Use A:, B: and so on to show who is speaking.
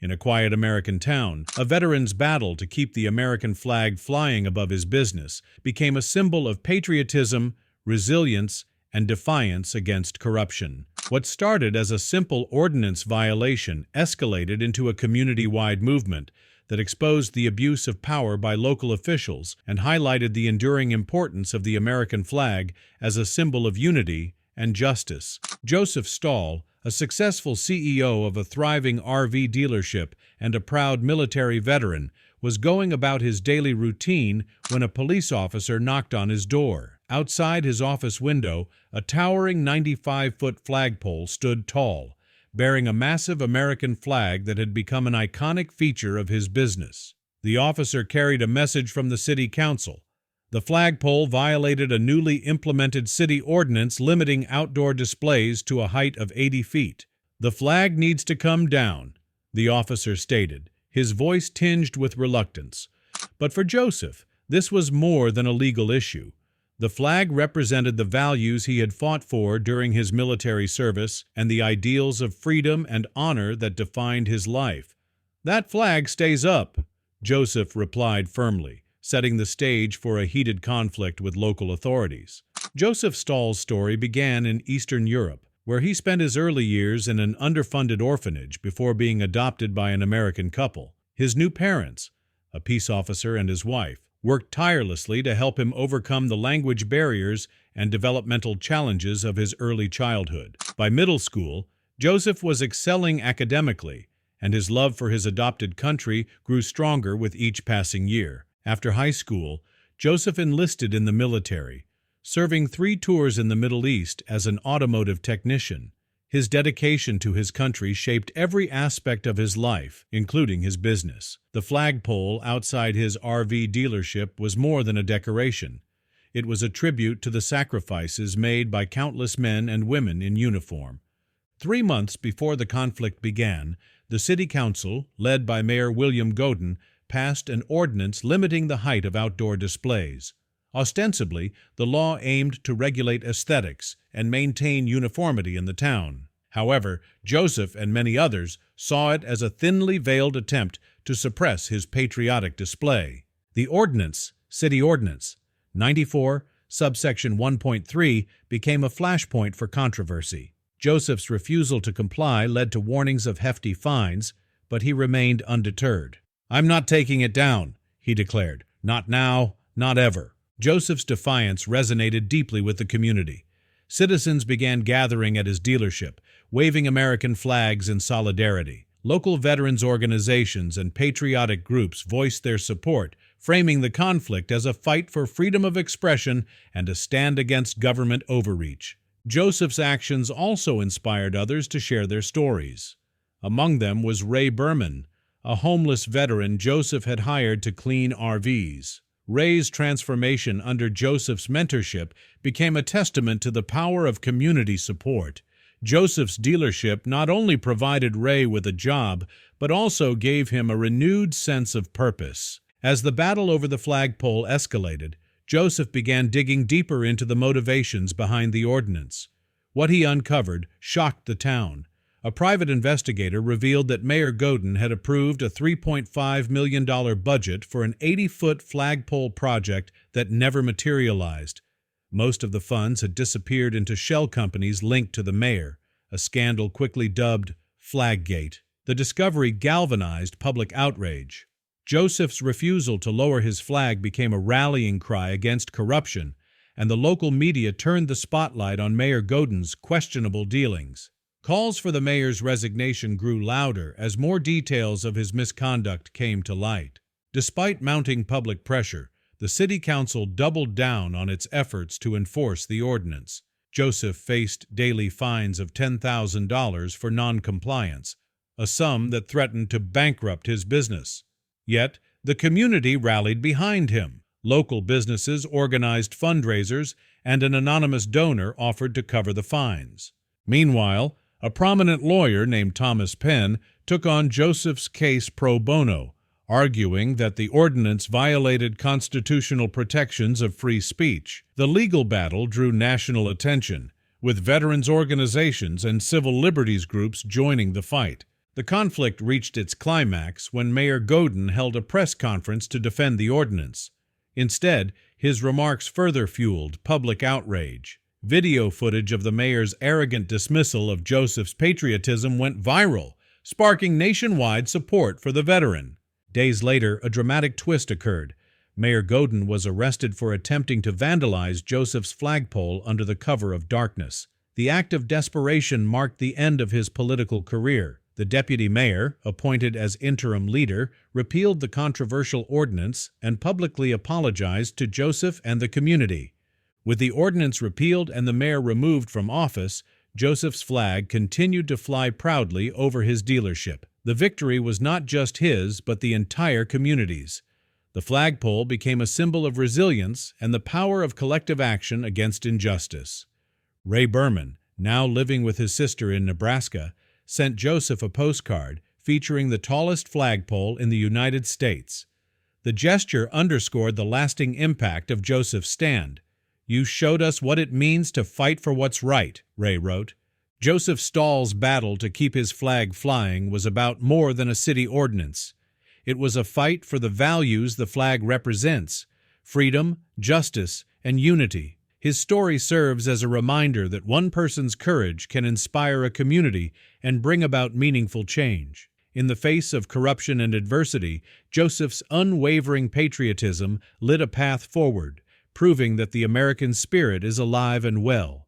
A: In a quiet American town, a veteran's battle to keep the American flag flying above his business became a symbol of patriotism, resilience, and defiance against corruption. What started as a simple ordinance violation escalated into a community-wide movement that exposed the abuse of power by local officials and highlighted the enduring importance of the American flag as a symbol of unity and justice. Joseph Stahl, a successful CEO of a thriving RV dealership and a proud military veteran, was going about his daily routine when a police officer knocked on his door. Outside his office window, a towering 95-foot flagpole stood tall, bearing a massive American flag that had become an iconic feature of his business. The officer carried a message from the city council. The flagpole violated a newly implemented city ordinance limiting outdoor displays to a height of 80 feet. "The flag needs to come down," the officer stated, his voice tinged with reluctance. But for Joseph, this was more than a legal issue. The flag represented the values he had fought for during his military service and the ideals of freedom and honor that defined his life. "That flag stays up," Joseph replied firmly, setting the stage for a heated conflict with local authorities. Joseph Stahl's story began in Eastern Europe, where he spent his early years in an underfunded orphanage before being adopted by an American couple. His new parents, a peace officer and his wife, worked tirelessly to help him overcome the language barriers and developmental challenges of his early childhood. By middle school, Joseph was excelling academically, and his love for his adopted country grew stronger with each passing year. After high school, Joseph enlisted in the military, serving 3 tours in the Middle East as an automotive technician. His dedication to his country shaped every aspect of his life, including his business. The flagpole outside his RV dealership was more than a decoration. It was a tribute to the sacrifices made by countless men and women in uniform. 3 months before the conflict began, the city council, led by Mayor William Godin, passed an ordinance limiting the height of outdoor displays. Ostensibly, the law aimed to regulate aesthetics and maintain uniformity in the town. However, Joseph and many others saw it as a thinly veiled attempt to suppress his patriotic display. The ordinance, City Ordinance 94, subsection 1.3, became a flashpoint for controversy. Joseph's refusal to comply led to warnings of hefty fines, but he remained undeterred. "I'm not taking it down," he declared. "Not now, not ever." Joseph's defiance resonated deeply with the community. Citizens began gathering at his dealership, waving American flags in solidarity. Local veterans organizations and patriotic groups voiced their support, framing the conflict as a fight for freedom of expression and a stand against government overreach. Joseph's actions also inspired others to share their stories. Among them was Ray Berman, a homeless veteran Joseph had hired to clean RVs. Ray's transformation under Joseph's mentorship became a testament to the power of community support. Joseph's dealership not only provided Ray with a job, but also gave him a renewed sense of purpose. As the battle over the flagpole escalated, Joseph began digging deeper into the motivations behind the ordinance. What he uncovered shocked the town. A private investigator revealed that Mayor Godin had approved a $3.5 million budget for an 80-foot flagpole project that never materialized. Most of the funds had disappeared into shell companies linked to the mayor, a scandal quickly dubbed Flaggate. The discovery galvanized public outrage. Joseph's refusal to lower his flag became a rallying cry against corruption, and the local media turned the spotlight on Mayor Godin's questionable dealings. Calls for the mayor's resignation grew louder as more details of his misconduct came to light. Despite mounting public pressure, the city council doubled down on its efforts to enforce the ordinance. Joseph faced daily fines of $10,000 for noncompliance, a sum that threatened to bankrupt his business. Yet, the community rallied behind him. Local businesses organized fundraisers, and an anonymous donor offered to cover the fines. Meanwhile, a prominent lawyer named Thomas Penn took on Joseph's case pro bono, arguing that the ordinance violated constitutional protections of free speech. The legal battle drew national attention, with veterans organizations and civil liberties groups joining the fight. The conflict reached its climax when Mayor Godin held a press conference to defend the ordinance. Instead, his remarks further fueled public outrage. Video footage of the mayor's arrogant dismissal of Joseph's patriotism went viral, sparking nationwide support for the veteran. Days later, a dramatic twist occurred. Mayor Godin was arrested for attempting to vandalize Joseph's flagpole under the cover of darkness. The act of desperation marked the end of his political career. The deputy mayor, appointed as interim leader, repealed the controversial ordinance and publicly apologized to Joseph and the community. With the ordinance repealed and the mayor removed from office, Joseph's flag continued to fly proudly over his dealership. The victory was not just his, but the entire community's. The flagpole became a symbol of resilience and the power of collective action against injustice. Ray Berman, now living with his sister in Nebraska, sent Joseph a postcard featuring the tallest flagpole in the United States. The gesture underscored the lasting impact of Joseph's stand. "You showed us what it means to fight for what's right," Ray wrote. Joseph Stahl's battle to keep his flag flying was about more than a city ordinance. It was a fight for the values the flag represents: freedom, justice, and unity. His story serves as a reminder that one person's courage can inspire a community and bring about meaningful change. In the face of corruption and adversity, Joseph's unwavering patriotism lit a path forward, proving that the American spirit is alive and well.